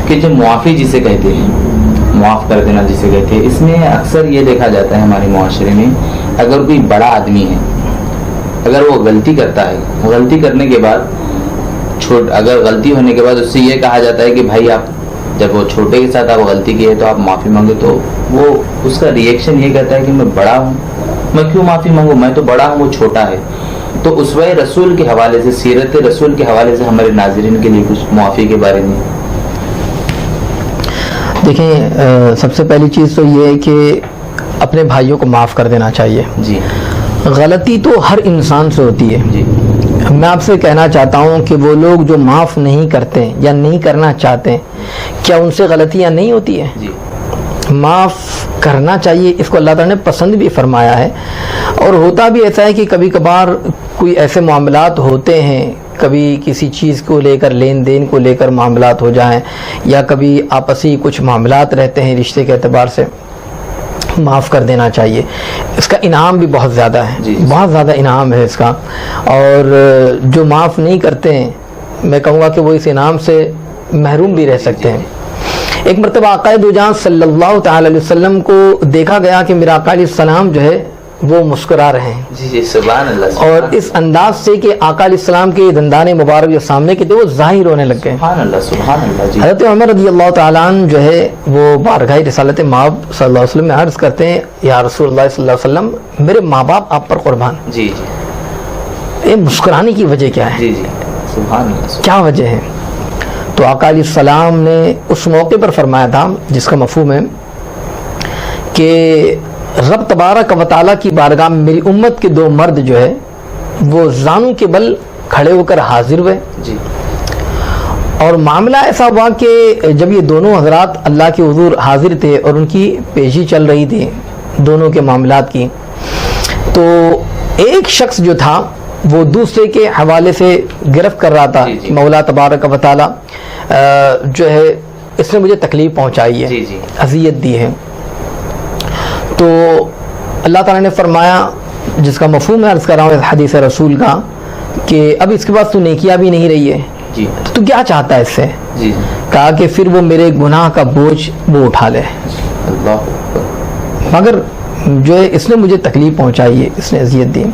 کہ جو معافی جسے کہتے ہیں، معاف کر دینا جسے کہتے ہیں، اس میں اکثر یہ دیکھا جاتا ہے ہمارے معاشرے میں، اگر کوئی بڑا آدمی ہے، اگر وہ غلطی کرتا ہے، غلطی کرنے کے بعد اگر غلطی ہونے کے بعد اس سے یہ کہا جاتا ہے کہ بھائی آپ جب وہ چھوٹے کے ساتھ آپ غلطی کی ہے تو آپ معافی مانگے، تو وہ اس کا ریئیکشن یہ کہتا ہے کہ میں بڑا ہوں، میں کیوں معافی مانگوں، میں تو بڑا ہوں، وہ چھوٹا ہے۔ تو اسوہ رسول کے حوالے سے، سیرت رسول کے حوالے سے ہمارے ناظرین کے لیے کچھ معافی کے بارے میں۔ دیکھیں، سب سے پہلی چیز تو یہ ہے کہ اپنے بھائیوں کو معاف کر دینا چاہیے۔ جی، غلطی تو ہر انسان سے ہوتی ہے۔ جی، میں آپ سے کہنا چاہتا ہوں کہ وہ لوگ جو معاف نہیں کرتے یا نہیں کرنا چاہتے، کیا ان سے غلطیاں نہیں ہوتی ہیں؟ جی، معاف کرنا چاہیے، اس کو اللہ تعالیٰ نے پسند بھی فرمایا ہے۔ اور ہوتا بھی ایسا ہے کہ کبھی کبھار کوئی ایسے معاملات ہوتے ہیں، کبھی کسی چیز کو لے کر، لین دین کو لے کر معاملات ہو جائیں، یا کبھی آپسی کچھ معاملات رہتے ہیں رشتے کے اعتبار سے، معاف کر دینا چاہیے۔ اس کا انعام بھی بہت زیادہ ہے، جی، بہت زیادہ انعام ہے اس کا۔ اور جو معاف نہیں کرتے ہیں، میں کہوں گا کہ وہ اس انعام سے محروم بھی رہ سکتے ہیں۔ ایک مرتبہ آقا دو جہاں صلی اللہ تعالی علیہ وسلم کو دیکھا گیا کہ میرا آقا علیہ السلام جو ہے وہ مسکرا رہے ہیں، جی، جی، سبحان اللہ، اور اس انداز سے کہ آقا علیہ السلام کے دندان مبارک جو سامنے کے تھے وہ ظاہر ہونے لگ گئے۔ سبحان اللہ، سبحان اللہ۔ جی، حضرت عمر رضی اللہ تعالیٰ عنہ جو ہے وہ بارگاہ رسالت مآب صلی اللہ علیہ وسلم میں عرض کرتے ہیں، یا رسول اللہ صلی اللہ علیہ وسلم، میرے ماں باپ آپ پر قربان۔ جی، جی، یہ مسکرانے کی وجہ کیا ہے؟ جی، جی، سبحان اللہ، کیا وجہ ہے؟ تو آقا علیہ السلام نے اس موقع پر فرمایا تھا، جس کا مفہوم ہے کہ رب تبارک و تعالیٰ کی بارگاہ میں میری امت کے دو مرد جو ہے وہ زانوں کے بل کھڑے ہو کر حاضر ہوئے، جی، اور معاملہ ایسا ہوا کہ جب یہ دونوں حضرات اللہ کے حضور حاضر تھے اور ان کی پیشی چل رہی تھی دونوں کے معاملات کی، تو ایک شخص جو تھا وہ دوسرے کے حوالے سے گرفت کر رہا تھا، جی، جی، مولا تبارک و تعالیٰ جو ہے اس نے مجھے تکلیف پہنچائی ہے، جی، جی، اذیت دی ہے۔ تو اللہ تعالیٰ نے فرمایا، جس کا مفہوم ہے عرض کر رہا ہوں حدیث رسول کا، کہ اب اس کے بعد تو نیکیاں بھی نہیں رہی ہے، جی، تو کیا چاہتا ہے اس سے؟ جی، کہا کہ پھر وہ میرے گناہ کا بوجھ وہ اٹھا لے، اللہ اکبر، مگر جو ہے اس نے مجھے تکلیف پہنچائی ہے، اس نے اذیت دی۔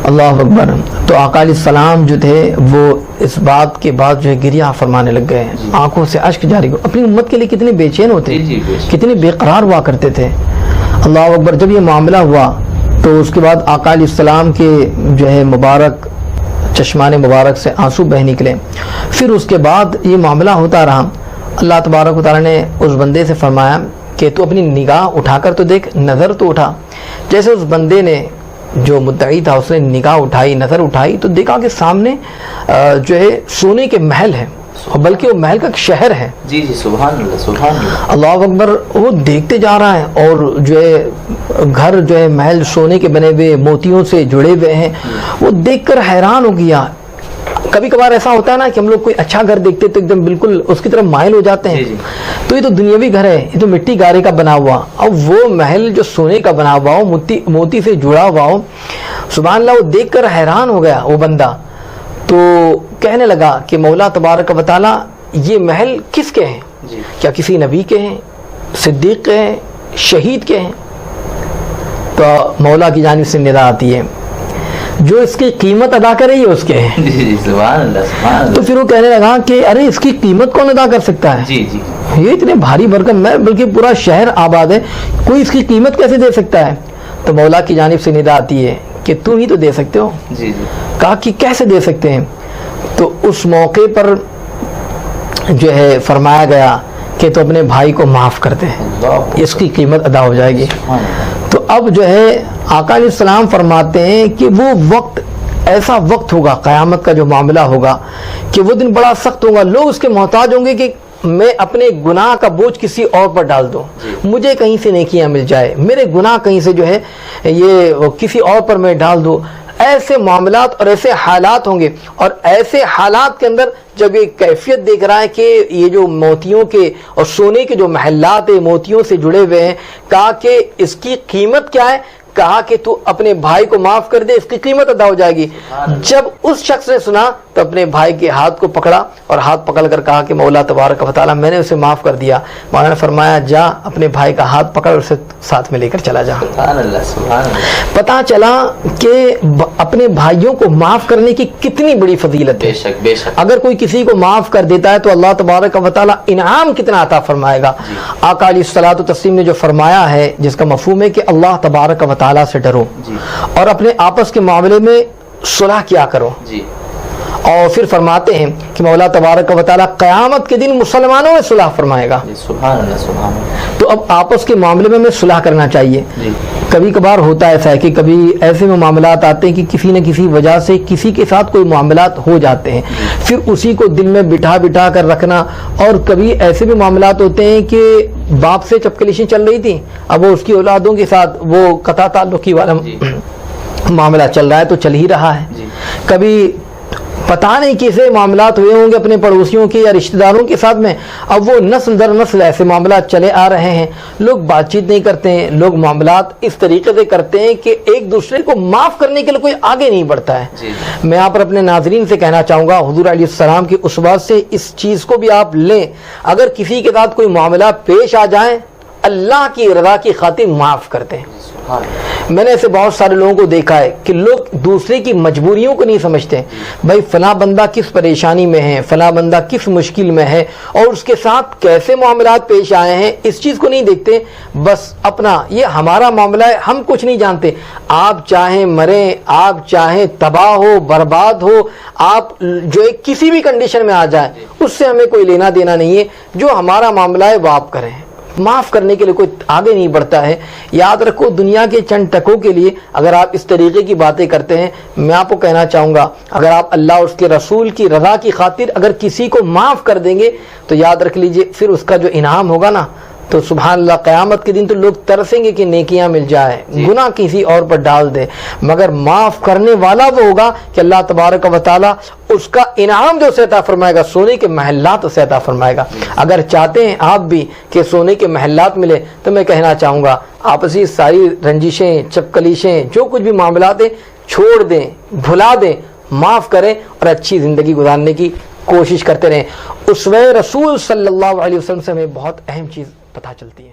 اللہ اکبر۔ تو آقا علیہ السلام جو تھے وہ اس بات کے بعد جو ہے گریہ فرمانے لگ گئے، آنکھوں سے اشک جاری ہو، اپنی امت کے لیے کتنے بے چین ہوتے، جی، جی، کتنے بے قرار ہوا کرتے تھے۔ اللہ اکبر۔ جب یہ معاملہ ہوا تو اس کے بعد آقا علیہ السلام کے جو ہے مبارک چشمان مبارک سے آنسو بہ نکلے۔ پھر اس کے بعد یہ معاملہ ہوتا رہا، اللہ تبارک و تعالیٰ نے اس بندے سے فرمایا کہ تو اپنی نگاہ اٹھا کر تو دیکھ، نظر تو اٹھا۔ جیسے اس بندے نے جو مدعی تھا اس نے نگاہ اٹھائی، نظر اٹھائی، تو دیکھا کہ سامنے جو ہے سونے کے محل ہے، بلکہ وہ محل کا ایک شہر ہے۔ جی، جی، سبحان اللہ، سبحان اللہ، اللہ اکبر۔ وہ دیکھتے جا رہا ہے، اور جو ہے گھر جو ہے محل سونے کے بنے ہوئے، موتیوں سے جڑے ہوئے ہیں۔ وہ دیکھ کر حیران ہو گیا۔ کبھی کبھار ایسا ہوتا ہے نا کہ ہم لوگ کوئی اچھا گھر دیکھتے تو ایک دم بالکل اس کی طرف مائل ہو جاتے ہیں، جی، جی، تو یہ تو دنیاوی گھر ہے، یہ تو مٹی گارے کا بنا ہوا، اب وہ محل جو سونے کا بنا ہوا ہو، موتی سے جڑا ہوا ہو، سبحان اللہ۔ وہ دیکھ کر حیران ہو گیا وہ بندہ، تو کہنے لگا کہ مولا تبارک و تعالیٰ یہ محل کس کے ہیں؟ جی، کیا کسی نبی کے ہیں، صدیق کے ہیں، شہید کے ہیں؟ تو مولا کی جانب سے ندا آتی ہے، جو اس کی قیمت ادا کرے یہ اس کے ہیں۔ جی، جی، سبحان اللہ، سبحان اللہ، تو پھر وہ کہنے لگا کہ ارے اس کی قیمت کون ادا کر سکتا ہے؟ جی، جی، یہ اتنے بھاری بھرکم، میں بلکہ پورا شہر آباد ہے، کوئی اس کی قیمت کیسے دے سکتا ہے؟ تو مولا کی جانب سے ندا آتی ہے کہ تم ہی تو دے سکتے ہو۔ جی، جی، کہا کہ کیسے دے سکتے ہیں؟ تو اس موقع پر جو ہے فرمایا گیا کہ تو اپنے بھائی کو معاف کر دے، اللہ، اس کی قیمت ادا ہو جائے گی۔ سبحان اللہ، تو اب جو ہے آقا علیہ السلام فرماتے ہیں کہ وہ وقت ایسا وقت ہوگا، قیامت کا جو معاملہ ہوگا، کہ وہ دن بڑا سخت ہوگا، لوگ اس کے محتاج ہوں گے کہ میں اپنے گناہ کا بوجھ کسی اور پر ڈال دوں، مجھے کہیں سے نیکیاں مل جائے، میرے گناہ کہیں سے جو ہے یہ کسی اور پر میں ڈال دوں۔ ایسے معاملات اور ایسے حالات ہوں گے، اور ایسے حالات کے اندر جب یہ کیفیت دیکھ رہا ہے کہ یہ جو موتیوں کے اور سونے کے جو محلات ہیں موتیوں سے جڑے ہوئے ہیں، کہا کہ اس کی قیمت کیا ہے؟ کہا کہ تو اپنے بھائی کو معاف کر دے، اس کی قیمت ادا ہو جائے گی۔ جب اس شخص نے سنا تو اپنے بھائی کے ہاتھ کو پکڑا اور ہاتھ پکڑ کر کہا کہ مولا تبارک و تعالیٰ میں نے اسے معاف کر دیا۔ مولانا نے فرمایا جا اپنے بھائی کا ہاتھ پکڑ اور اسے ساتھ میں لے کر چلا جا۔ سبحان اللہ، سبحان اللہ۔ پتہ چلا کہ اپنے بھائیوں کو معاف کرنے کی کتنی بڑی فضیلت ہے۔ بے شک بے شک۔ اگر کوئی کسی کو معاف کر دیتا ہے تو اللہ تبارک و تعالیٰ انعام کتنا عطا فرمائے گا۔ آقا علیہ الصلوۃ والتسلیم نے جو فرمایا ہے جس کا مفہوم ہے کہ اللہ تبارک و تعالیٰ سے ڈرو اور اپنے آپس کے معاملے میں صلح کیا کرو، اور پھر فرماتے ہیں کہ مولا تبارک و تعالیٰ قیامت کے دن مسلمانوں میں صلح فرمائے گا۔ سبحان اللہ، سبحان اللہ۔ تو اب آپس کے معاملے میں ہمیں صلح کرنا چاہیے۔ کبھی کبھار ہوتا ہے ایسا ہے کہ کبھی ایسے میں معاملات آتے ہیں کہ کسی نہ کسی وجہ سے کسی کے ساتھ کوئی معاملات ہو جاتے ہیں، پھر اسی کو دل میں بٹھا کر رکھنا، اور کبھی ایسے بھی معاملات ہوتے ہیں کہ باپ سے چپکلیشیں چل رہی تھی، اب وہ اس کی اولادوں کے ساتھ وہ قطع تعلقی والا معاملہ چل رہا ہے تو چل ہی رہا ہے۔ کبھی پتہ نہیں کیسے معاملات ہوئے ہوں گے اپنے پڑوسیوں کے یا رشتہ داروں کے ساتھ میں، اب وہ نسل در نسل ایسے معاملات چلے آ رہے ہیں، لوگ بات چیت نہیں کرتے ہیں، لوگ معاملات اس طریقے سے کرتے ہیں کہ ایک دوسرے کو معاف کرنے کے لیے کوئی آگے نہیں بڑھتا ہے۔ میں یہاں پر اپنے ناظرین سے کہنا چاہوں گا حضور علیہ السلام کی اسوہ سے اس چیز کو بھی آپ لیں، اگر کسی کے ساتھ کوئی معاملہ پیش آ جائیں اللہ کی رضا کی خاطر معاف کر دیں۔ میں نے ایسے بہت سارے لوگوں کو دیکھا ہے کہ لوگ دوسرے کی مجبوریوں کو نہیں سمجھتے، بھائی فلاں بندہ کس پریشانی میں ہے، فلاں بندہ کس مشکل میں ہے اور اس کے ساتھ کیسے معاملات پیش آئے ہیں، اس چیز کو نہیں دیکھتے، بس اپنا یہ ہمارا معاملہ ہے، ہم کچھ نہیں جانتے۔ آپ چاہیں مریں، آپ چاہیں تباہ ہو برباد ہو، آپ جو ایک کسی بھی کنڈیشن میں آ جائیں، اس سے ہمیں کوئی لینا دینا نہیں ہے، جو ہمارا معاملہ ہے وہ آپ کریں۔ معاف کرنے کے لیے کوئی آگے نہیں بڑھتا ہے۔ یاد رکھو دنیا کے چند ٹکوں کے لیے اگر آپ اس طریقے کی باتیں کرتے ہیں، میں آپ کو کہنا چاہوں گا اگر آپ اللہ اور اس کے رسول کی رضا کی خاطر اگر کسی کو معاف کر دیں گے تو یاد رکھ لیجئے پھر اس کا جو انعام ہوگا نا تو سبحان اللہ قیامت کے دن تو لوگ ترسیں گے کہ نیکیاں مل جائے، گناہ کسی اور پر ڈال دے، مگر معاف کرنے والا وہ ہوگا کہ اللہ تبارک و تعالیٰ اس کا انعام جو اسے عطا فرمائے گا سونے کے محلات اسے عطا فرمائے گا۔ اگر چاہتے ہیں آپ بھی کہ سونے کے محلات ملے تو میں کہنا چاہوں گا آپسی ساری رنجشیں چپکلیشیں جو کچھ بھی معاملات ہیں چھوڑ دیں، بھلا دیں، معاف کریں اور اچھی زندگی گزارنے کی کوشش کرتے رہیں۔ اسوہ رسول صلی اللہ علیہ وسلم سے ہمیں بہت اہم چیز پتہ چلتی ہے۔